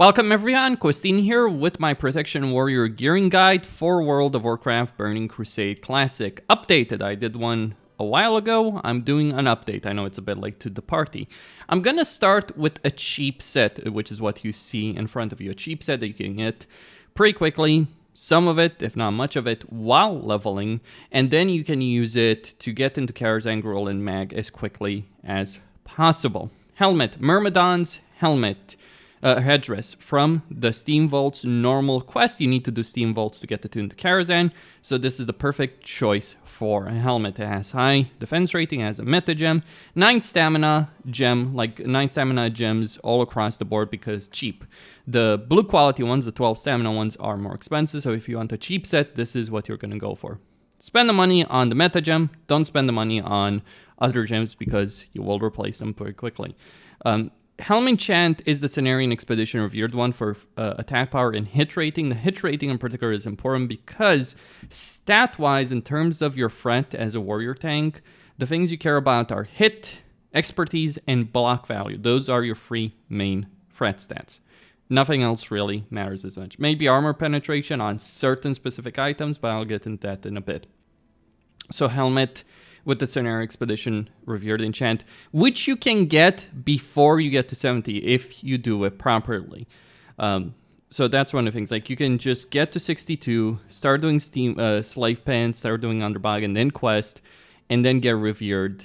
Welcome everyone, Questin here with my Protection Warrior gearing guide for World of Warcraft Burning Crusade Classic. Updated, I did one a while ago, I'm doing an update. I know it's a bit late to the party. I'm gonna start with a cheap set, which is what you see in front of you. A cheap set that you can get pretty quickly, some of it, if not much of it, while leveling, and then you can use it to get into Karazhan, Gruul, and Mag as quickly as possible. Helmet, Myrmidon's helmet. Headdress from the Steam Vault's normal quest. You need to do Steam Vaults to get the tune to Karazhan, so this is the perfect choice for a helmet. It has high defense rating, it has a meta gem, 9 stamina gem, like 9 stamina gems all across the board because cheap. The blue quality ones, the 12 stamina ones, are more expensive, so if you want a cheap set, this is what you're going to go for. Spend the money on the meta gem, don't spend the money on other gems because you will replace them pretty quickly. Helm Enchant is the Cenarian Expedition Revered one for attack power and hit rating. The hit rating in particular is important because stat-wise, in terms of your threat as a warrior tank, the things you care about are hit, expertise, and block value. Those are your 3 main threat stats. Nothing else really matters as much. Maybe armor penetration on certain specific items, but I'll get into that in a bit. So Helmet with the Cenarian Expedition Revered Enchant, which you can get before you get to 70 if you do it properly. So that's one of the things. Like, you can just get to 62, start doing Slave Pen, start doing Underbog, and then Quest, and then get Revered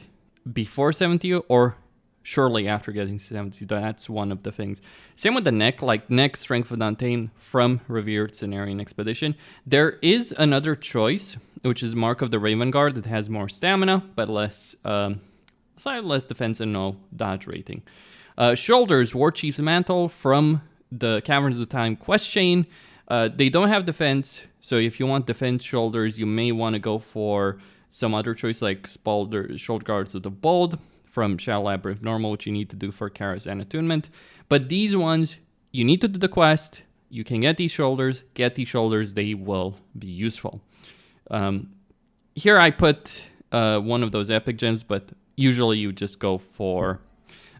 before 70 or shortly after getting 70. That's one of the things. Same with the neck, like neck Strength of Untamed from Revered Cenarian Expedition. There is another choice, which is Mark of the Raven Guard. It has more stamina, but slightly less defense and no dodge rating. Shoulders, War Chief's Mantle from the Caverns of Time quest chain. They don't have defense, so if you want defense shoulders, you may want to go for some other choice like Shoulder Guards of the Bold from Shadow Labyrinth Normal, which you need to do for Karazhan Attunement. But these ones, you need to do the quest. You can get these shoulders, they will be useful. Here I put one of those epic gems, but usually you just go for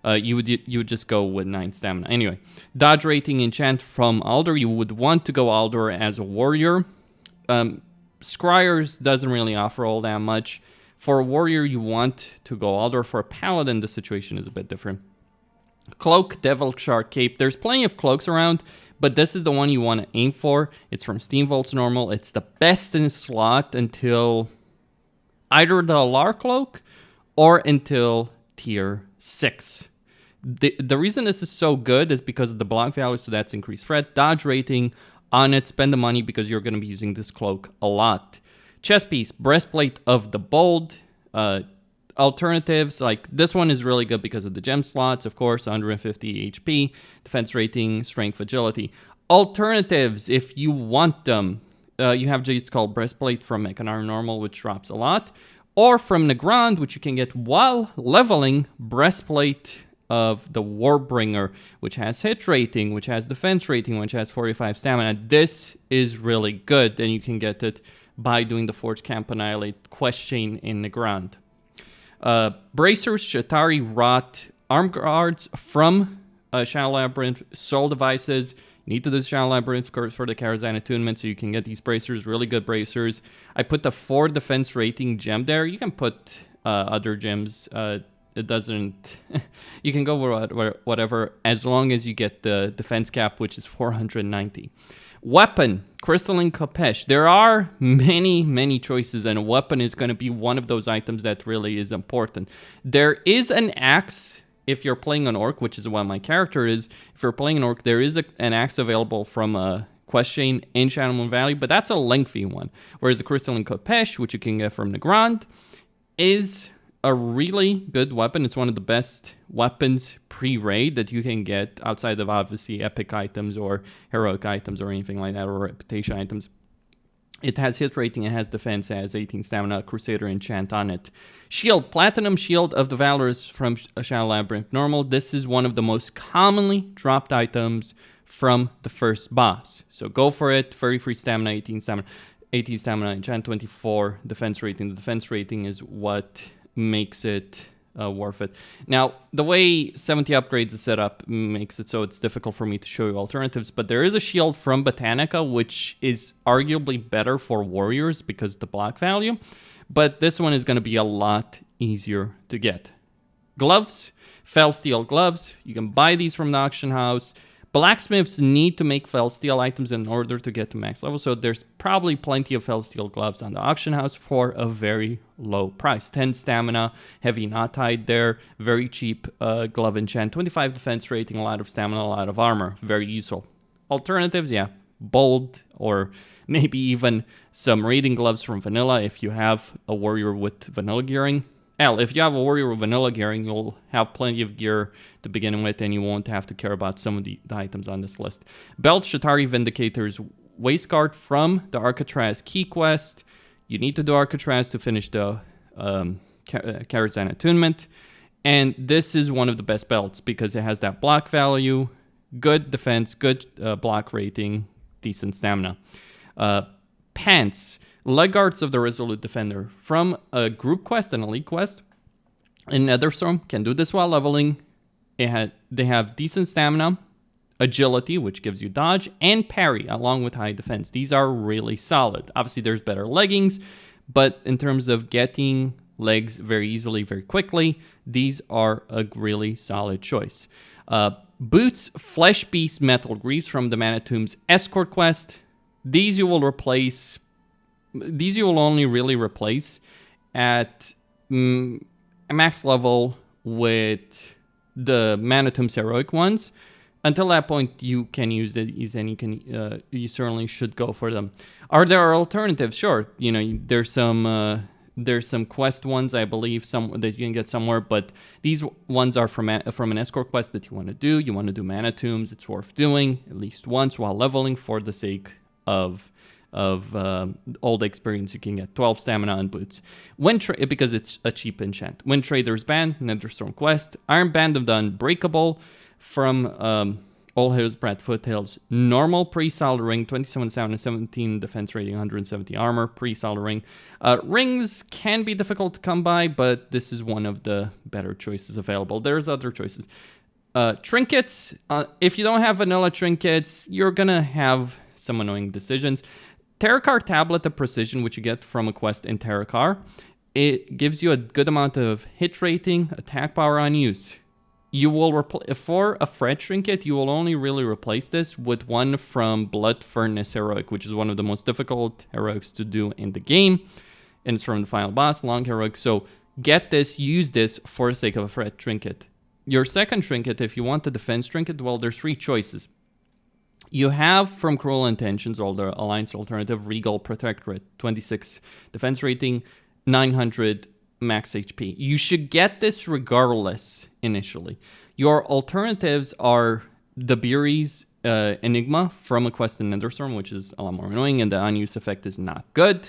you would just go with 9 stamina. Anyway, dodge rating enchant from Alder. You would want to go Alder as a warrior. Scryers doesn't really offer all that much. For a warrior, you want to go Alder. For a paladin, the situation is a bit different. Cloak, Devil Shark Cape. There's plenty of cloaks around, but this is the one you want to aim for. It's from Steam Vault's normal. It's the best in slot until either the Alar Cloak or until tier 6. The reason this is so good is because of the block value, so that's increased threat. Dodge rating on it, spend the money because you're going to be using this cloak a lot. Chest piece, Breastplate of the Bold. Alternatives, like this one is really good because of the gem slots, of course, 150 HP, defense rating, strength, agility. Alternatives, if you want them, you have it's called Breastplate from Mekanar Normal, which drops a lot, or from Nagrand, which you can get while leveling, Breastplate of the Warbringer, which has hit rating, which has defense rating, which has 45 stamina. This is really good, and you can get it by doing the Forge Camp Annihilate quest chain in Nagrand. Bracers, Shatari Rot, Arm Guards from Shadow Labyrinth, Soul Devices. You need to do Shadow Labyrinth for the Karazhan Attunement, so you can get these bracers, really good bracers. I put the 4 defense rating gem there. You can put other gems. It doesn't... you can go with whatever, as long as you get the defense cap, which is 490. Weapon, Crystalline Khopesh. There are many choices, and a weapon is going to be one of those items that really is important. There is an axe if you're playing an orc, which is what my character is. If you're playing an orc, there is an axe available from a quest chain in Shadowmoon Valley, but that's a lengthy one. Whereas the Crystalline Khopesh, which you can get from Nagrand, is a really good weapon. It's one of the best weapons pre-raid that you can get outside of obviously epic items or heroic items or anything like that, or reputation items. It has hit rating, it has defense, it has 18 stamina, Crusader enchant on it. Shield, Platinum Shield of the Valorous from Shadow Labyrinth Normal. This is one of the most commonly dropped items from the first boss. So go for it, 33 stamina, 18 stamina, enchant 24, defense rating. The defense rating is what makes it worth it. Now, the way 70 upgrades is set up makes it so it's difficult for me to show you alternatives, but there is a shield from Botanica, which is arguably better for warriors because of the block value, but this one is going to be a lot easier to get. Gloves, fell steel gloves. You can buy these from the auction house. Blacksmiths need to make fell steel items in order to get to max level, so there's probably plenty of fell steel gloves on the auction house for a very low price. 10 stamina, heavy knot tied there, very cheap glove enchant, 25 defense rating, a lot of stamina, a lot of armor, very useful. Alternatives, yeah, bold, or maybe even some raiding gloves from vanilla if you have a warrior with vanilla gearing. Hell, if you have a warrior with vanilla gearing, you'll have plenty of gear to begin with, and you won't have to care about some of the items on this list. Belt Shatari Vindicator's Waistguard from the Arcatraz Key Quest. You need to do Arcatraz to finish the Karazhan Attunement. And this is one of the best belts because it has that block value, good defense, good block rating, decent stamina. Pants. Leg guards of the Resolute Defender from a group quest and a league quest in Netherstorm can do this while leveling. They have decent stamina, agility, which gives you dodge, and parry along with high defense. These are really solid. Obviously, there's better leggings, but in terms of getting legs very easily, very quickly, these are a really solid choice. Boots, Flesh Beast Metal Greaves from the Manitomb's Escort quest. These you will replace. These you will only really replace at a max level with the Manitomb's heroic ones. Until that point, you can use these, and you certainly should go for them. Are there alternatives? Sure, there's some quest ones, I believe, some that you can get somewhere, but these ones are from an escort quest that you want to do. You want to do Manitombs. It's worth doing at least once while leveling for the sake of all the experience you can get. 12 stamina on boots. Because it's a cheap enchant. Wind Trader's Band, Netherstorm Quest. Iron Band of the Unbreakable from All Hills, Brad Foothills. Normal pre-solid ring, 27 stamina, 17 defense rating, 170 armor, pre-solid ring. Rings can be difficult to come by, but this is one of the better choices available. There's other choices. Trinkets. If you don't have vanilla trinkets, you're gonna have some annoying decisions. Terakar Tablet of Precision, which you get from a quest in Terakar, it gives you a good amount of hit rating, attack power on use. You will for a Fred Trinket, you will only really replace this with one from Blood Furnace Heroic, which is one of the most difficult heroics to do in the game, and it's from the final boss, Long Heroic. So get this, use this for the sake of a Fred Trinket. Your second trinket, if you want the defense trinket, well, there's 3 choices. You have from Cruel Intentions, or the Alliance alternative, Regal Protectorate, 26 defense rating, 900 max HP. You should get this regardless initially. Your alternatives are the Beery's Enigma from a quest in Netherstorm, which is a lot more annoying, and the unused effect is not good.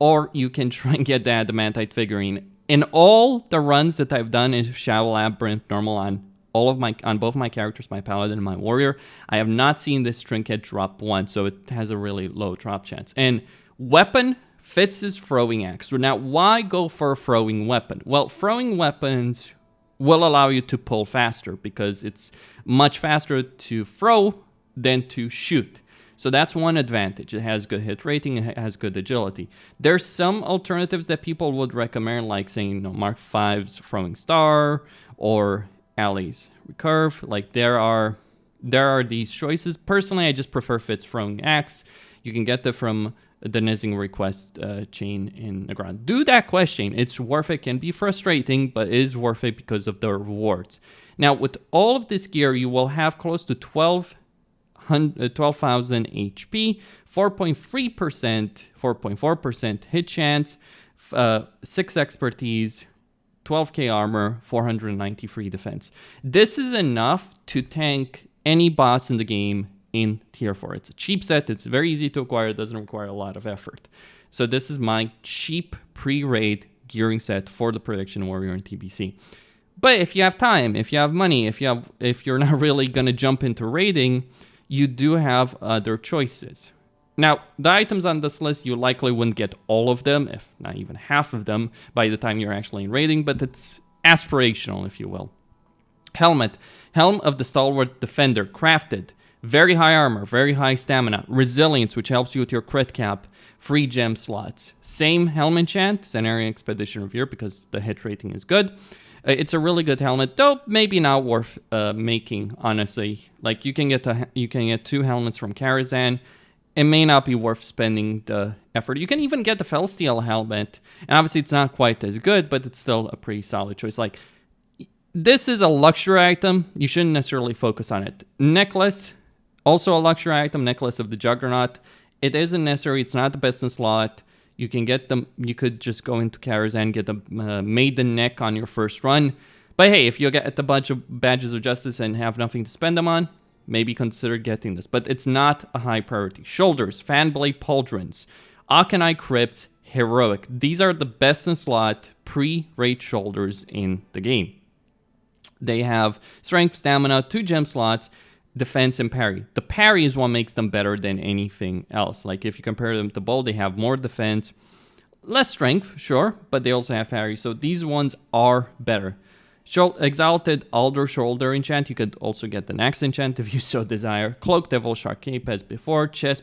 Or you can try and get the Adamantite figurine. In all the runs that I've done in Shadow Labyrinth normal on both my characters, my paladin and my warrior, I have not seen this trinket drop once, so it has a really low drop chance. And weapon fits his throwing axe. Now, why go for a throwing weapon? Well, throwing weapons will allow you to pull faster because it's much faster to throw than to shoot. So that's one advantage. It has good hit rating, it has good agility. There's some alternatives that people would recommend, like saying, Mark V's throwing star or Ali's recurve. Like there are these choices. Personally, I just prefer Fitz throwing axe. You can get that from the Nizing request chain in Nagrand. Do that quest chain. It's worth it. Can be frustrating, but it is worth it because of the rewards. Now, with all of this gear, you will have close to 12,000 HP, 4.3%, 4.4% hit chance, 6 expertise, 12k armor, 493 defense. This is enough to tank any boss in the game in tier 4. It's a cheap set, it's very easy to acquire, it doesn't require a lot of effort. So this is my cheap pre-raid gearing set for the Prediction Warrior in TBC. But if you have time, if you have money, if you're not really gonna jump into raiding, you do have other choices. Now, the items on this list, you likely wouldn't get all of them, if not even half of them, by the time you're actually in raiding, but aspirational, if you will. Helmet. Helm of the Stalwart Defender. Crafted. Very high armor, very high stamina. Resilience, which helps you with your crit cap. Free gem slots. Same helm enchant, Cenarian Expedition Revere, because the hit rating is good. It's a really good helmet, though maybe not worth making, honestly. Like, you can get 2 helmets from Karazhan. It may not be worth spending the effort. You can even get the Felsteel helmet, and obviously it's not quite as good, but it's still a pretty solid choice. Like, this is a luxury item. You shouldn't necessarily focus on it. Necklace, also a luxury item, Necklace of the Juggernaut. It isn't necessary. It's not the best in slot. You can get them. You could just go into Karazhan, get the Maiden Neck on your first run. But hey, if you get a bunch of Badges of Justice and have nothing to spend them on, maybe consider getting this. But it's not a high priority. Shoulders, Fanblade Pauldrons, Akanai Crypts, Heroic. These are the best in slot pre-raid shoulders in the game. They have Strength, Stamina, 2 gem slots, Defense, and Parry. The Parry is what makes them better than anything else. Like, if you compare them to Bold, they have more defense, less strength, sure, but they also have Parry. So these ones are better. Exalted Alder Shoulder enchant. You could also get the next enchant if you so desire. Cloak, Devil Shark Cape as before. Chest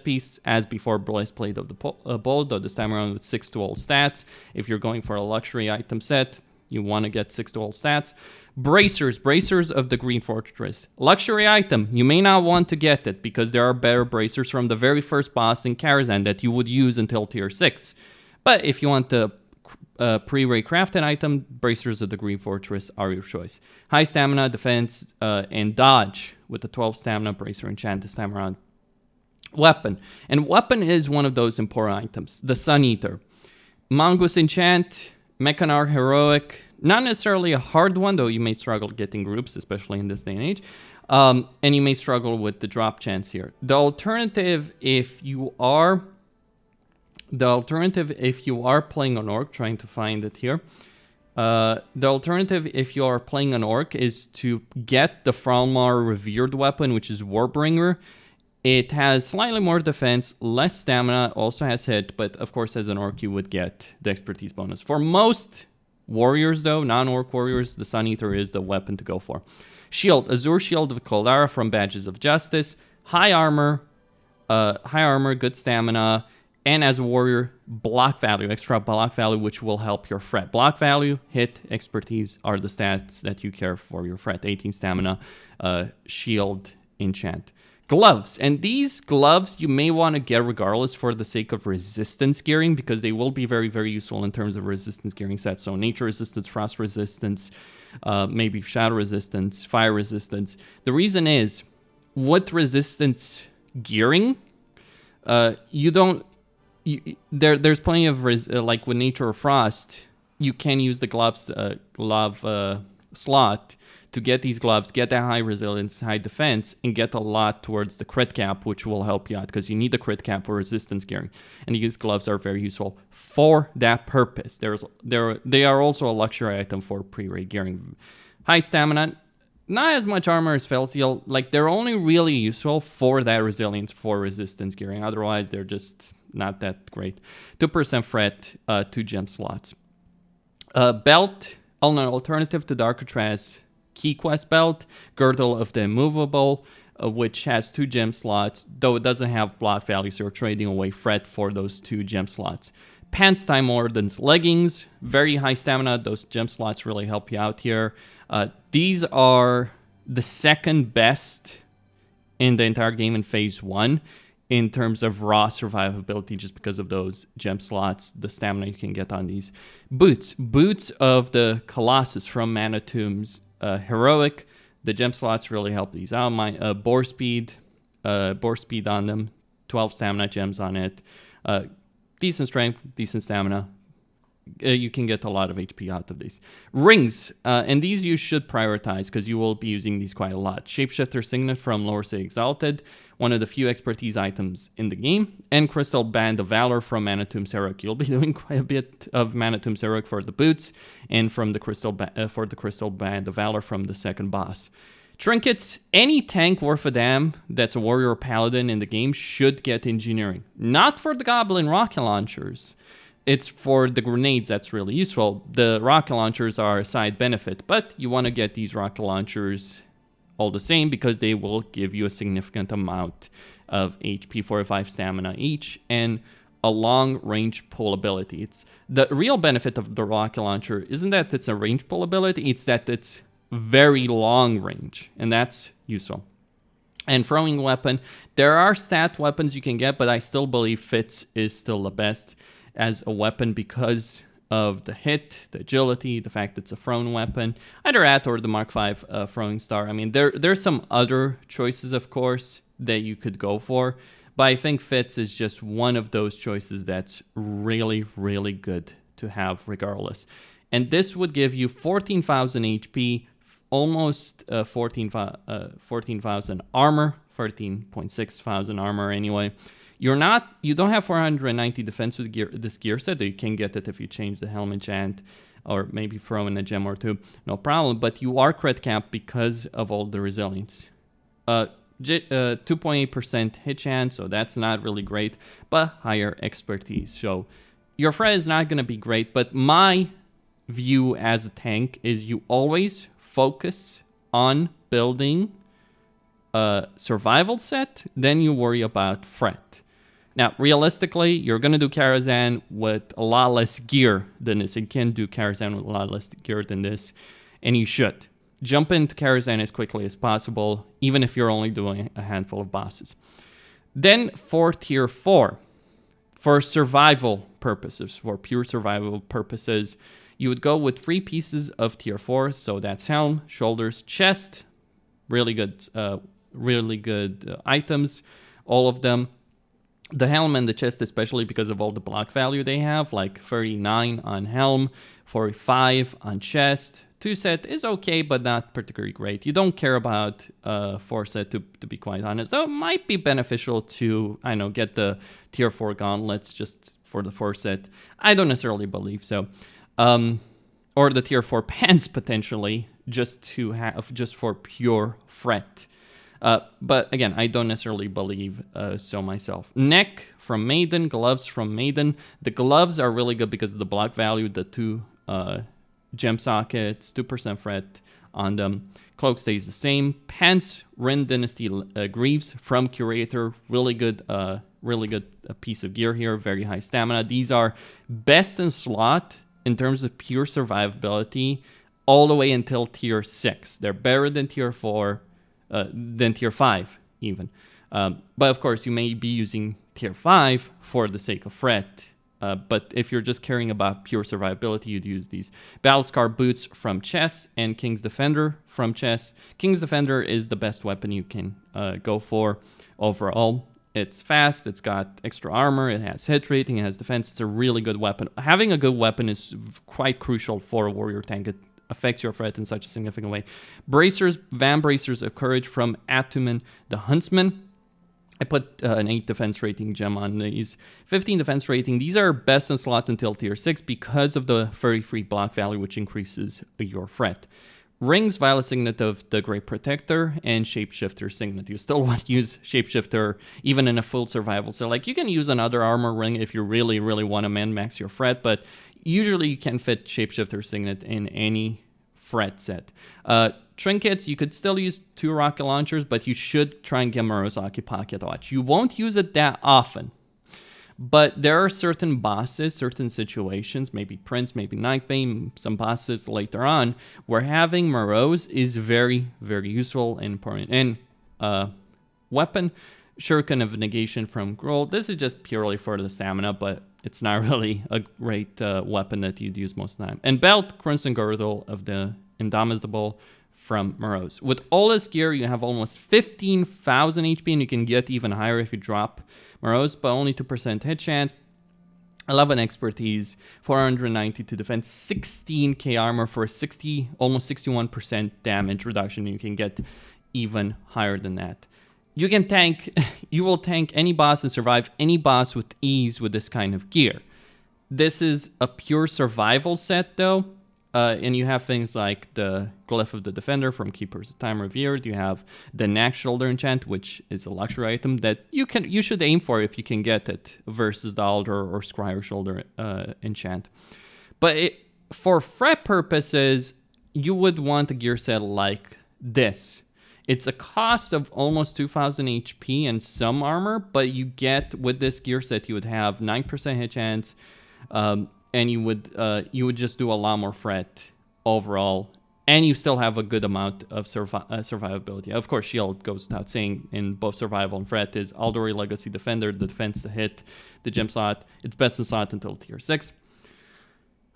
piece as before. Breastplate of the Bold, though this time around with 6 to all stats. If you're going for a luxury item set, you want to get 6 to all stats. Bracers of the Green Fortress. Luxury item. You may not want to get it because there are better bracers from the very first boss in Karazhan that you would use until tier 6. But if you want the pre-raid crafted item, Bracers of the Green Fortress are your choice. High stamina, defense, and dodge with the 12 stamina bracer enchant this time around. Weapon. And weapon is one of those important items. The Sun Eater. Mongoose enchant, Mechanar Heroic. Not necessarily a hard one, though you may struggle getting groups, especially in this day and age. And you may struggle with the drop chance here. The alternative, if you are playing an orc, trying to find it here. The alternative, if you are playing an orc, is to get the Fralmar Revered weapon, which is Warbringer. It has slightly more defense, less stamina, also has hit, but of course as an orc you would get the expertise bonus. For most warriors, though, non-orc warriors, the Sun Eater is the weapon to go for. Shield, Azure Shield of Caldara from Badges of Justice. High armor, good stamina, and as a warrior, block value, extra block value, which will help your fret. Block value, hit, expertise are the stats that you care for your fret. 18 stamina, shield, enchant. Gloves, and these gloves you may want to get regardless for the sake of resistance gearing, because they will be very, very useful in terms of resistance gearing sets. So nature resistance, frost resistance, maybe shadow resistance, fire resistance. The reason is, with resistance gearing, there's plenty of like with nature or frost, you can use the glove slot to get these gloves, get that high resilience, high defense, and get a lot towards the crit cap, which will help you out because you need the crit cap for resistance gearing. And these gloves are very useful for that purpose. They are also a luxury item for pre-raid gearing. High stamina, not as much armor as Felsteel. Like, they're only really useful for that resilience, for resistance gearing. Otherwise, they're just not that great. 2% fret, 2 gem slots. Belt, an alternative to Darkatraz Key Quest Belt, Girdle of the Immovable, which has 2 gem slots, though it doesn't have block value, so you're trading away fret for those 2 gem slots. Pants Time Warden's Leggings, very high stamina. Those gem slots really help you out here. These are the second best in the entire game in Phase 1 in terms of raw survivability, just because of those gem slots, the stamina you can get on these. Boots of the Colossus from Mana Tombs, Heroic. The gem slots really help these out. My Boar Speed on them, 12 stamina gems on it. Decent strength, decent stamina. You can get a lot of HP out of these. Rings, and these you should prioritize because you will be using these quite a lot. Shapeshifter Signet from Lorse Exalted, one of the few expertise items in the game. And Crystal Band of Valor from Mana Tombs Heroic. You'll be doing quite a bit of Mana Tombs Heroic for the boots, and from the Crystal Band of Valor from the second boss. Trinkets, any tank worth a damn that's a warrior or paladin in the game should get engineering. Not for the goblin rocket launchers. it's for the grenades that's really useful. The rocket launchers are a side benefit, but you want to get these rocket launchers all the same because they will give you a significant amount of HP, 4 or 5 stamina each, and a long-range pull ability. It's the real benefit of the rocket launcher isn't that it's a range pull ability, it's that it's very long range, and that's useful. And throwing weapon, there are stat weapons you can get, but I still believe Fitz is still the best as a weapon because of the hit, the agility, the fact it's a thrown weapon, either at or the Mark V throwing star. I mean, there's some other choices, of course, that you could go for, but I think Fitz is just one of those choices that's really, really good to have regardless. And this would give you 14,000 HP, almost 14,000 armor, 13.6 thousand armor anyway. You don't have 490 defense with this gear set. You can get it if you change the helm enchant or maybe throw in a gem or two, no problem. But you are crit capped because of all the resilience. 2.8% hit chance, so that's not really great, but higher expertise. So your threat is not going to be great, but my view as a tank is you always focus on building a survival set, then you worry about threat. Now, realistically, you're going to do Karazhan with a lot less gear than this. You can do Karazhan with a lot less gear than this, and you should. Jump into Karazhan as quickly as possible, even if you're only doing a handful of bosses. Then for tier 4, for survival purposes, for pure survival purposes, you would go with 3 pieces of tier 4. So that's helm, shoulders, chest. Really good items, all of them. The helm and the chest, especially because of all the block value they have, like 39 on helm, 45 on chest. 2 set is okay, but not particularly great. You don't care about 4 set, to be quite honest. Though it might be beneficial to, I know, get the tier 4 gauntlets just for the 4 set. I don't necessarily believe so. Or the tier 4 pants, potentially, just for pure threat. But again, I don't necessarily believe so myself. Neck from Maiden, gloves from Maiden. The gloves are really good because of the block value, the 2 gem sockets, 2% threat on them. Cloak stays the same. Pants, Rin Dynasty Greaves from Curator. Really good piece of gear here. Very high stamina. These are best in slot in terms of pure survivability all the way until tier 6. They're better than tier 4, than tier 5 even. But of course, you may be using tier 5 for the sake of threat. But if you're just caring about pure survivability, you'd use these. Battlescar Boots from Chess and King's Defender from Chess. King's Defender is the best weapon you can go for overall. It's fast, it's got extra armor, it has hit rating, it has defense. It's a really good weapon. Having a good weapon is quite crucial for a warrior tank. It affects your threat in such a significant way. Bracers, Van Bracers of Courage from Atumen the Huntsman. I put an 8 defense rating gem on these. 15 defense rating. These are best in slot until tier 6 because of the 33 block value, which increases your threat. Rings, Violet Signet of the Great Protector, and Shapeshifter Signet. You still want to use Shapeshifter even in a full survival. So like you can use another armor ring if you really, really want to min-max your threat, but usually you can fit Shapeshifter Signet in any threat set. Trinkets, you could still use 2 rocket launchers, but you should try and get Murasaki Pocket Watch. You won't use it that often, but there are certain bosses, certain situations, maybe Prince, maybe Nightbane, some bosses later on, where having Morose is very, very useful and important. And weapon, Shuriken of Negation from Grohl. This is just purely for the stamina, but it's not really a great weapon that you'd use most of the time. And Belt, Crimson Girdle of the Indomitable from Morose. With all this gear, you have almost 15,000 HP, and you can get even higher if you drop Morose, but only 2% hit chance, 11 expertise, 492 defense, 16k armor for almost 61% damage reduction. You can get even higher than that. You will tank any boss and survive any boss with ease with this kind of gear. This is a pure survival set though. And you have things like the Glyph of the Defender from Keepers of Time Revered. You have the Knack Shoulder enchant, which is a luxury item that you should aim for if you can get it, versus the Alder or Scryer Shoulder enchant. But for threat purposes, you would want a gear set like this. It's a cost of almost 2000 HP and some armor, but you get, with this gear set, you would have 9% hit chance, and you would just do a lot more threat overall, and you still have a good amount of survivability. Of course, shield goes without saying in both survival and threat is Aldori Legacy Defender, the defense to hit, the gem slot. It's best in slot until tier 6.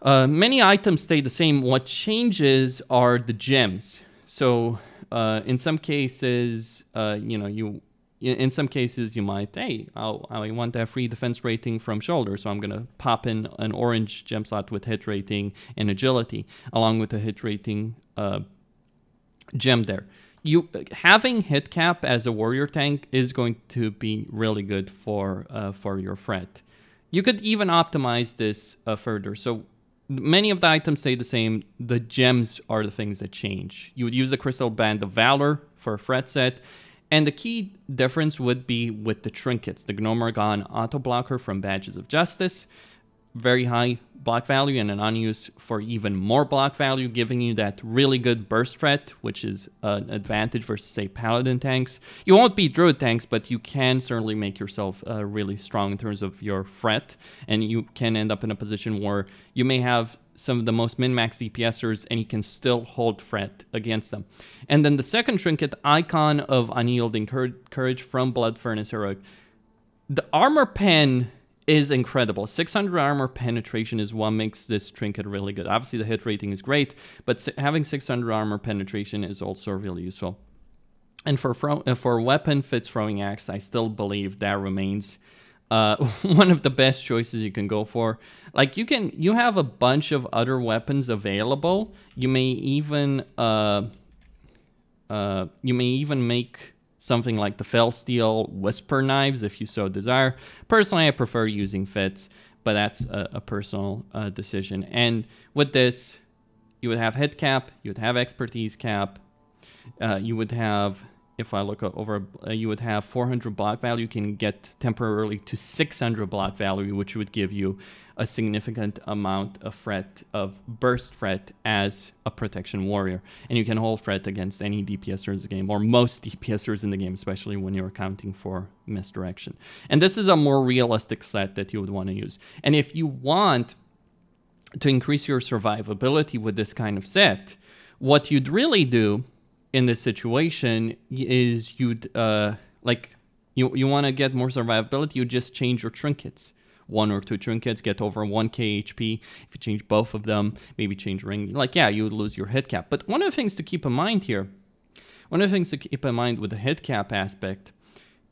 Many items stay the same. What changes are the gems. So in some cases, in some cases, you might, hey, I want that free defense rating from shoulder, so I'm going to pop in an orange gem slot with hit rating and agility, along with a hit rating gem there. Having hit cap as a warrior tank is going to be really good for your threat. You could even optimize this further. So many of the items stay the same. The gems are the things that change. You would use the Crystal Band of Valor for a threat set. And the key difference would be with the trinkets. The Gnomergon Auto Blocker from Badges of Justice. Very high block value and an unused for even more block value, giving you that really good burst threat, which is an advantage versus, say, Paladin tanks. You won't beat Druid tanks, but you can certainly make yourself really strong in terms of your threat. And you can end up in a position where you may have some of the most min-max DPSers, and you can still hold threat against them. And then the second trinket, Icon of Unyielding Courage from Blood Furnace Heroic. The armor pen is incredible. 600 armor penetration is what makes this trinket really good. Obviously, the hit rating is great, but having 600 armor penetration is also really useful. And for weapon fits throwing axe, I still believe that remains one of the best choices you can go for. Like you have a bunch of other weapons available. You may even make something like the Felsteel Whisper Knives if you so desire. Personally, I prefer using fits, but that's a personal decision. And with this, you would have hit cap, you would have expertise cap, you would have, if I look over, you would have 400 block value. You can get temporarily to 600 block value, which would give you a significant amount of threat, of burst threat as a protection warrior. And you can hold threat against any DPSers in the game, or most DPSers in the game, especially when you're accounting for misdirection. And this is a more realistic set that you would want to use. And if you want to increase your survivability with this kind of set, what you'd really do in this situation is you'd you want to get more survivability, you just change your trinkets. 1 or 2 trinkets get over 1k HP. If you change both of them, maybe change ring, you would lose your hit cap. But one of the things to keep in mind here, with the hit cap aspect,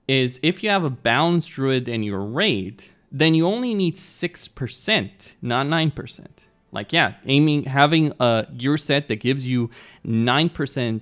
is if you have a balanced druid in your raid, then you only need 6%, not 9%. Having a gear set that gives you 9%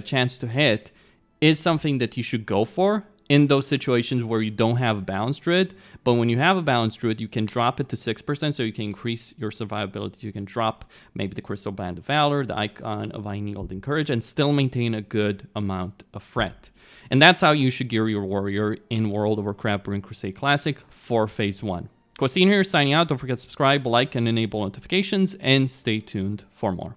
chance to hit is something that you should go for in those situations where you don't have a balanced druid. But when you have a balanced druid, you can drop it to 6%, so you can increase your survivability. You can drop maybe the Crystal Band of Valor, the Icon of Unyielding Courage, and still maintain a good amount of threat. And that's how you should gear your warrior in World of Warcraft Burning Crusade Classic for Phase 1. Costin here, signing out. Don't forget to subscribe, like, and enable notifications, and stay tuned for more.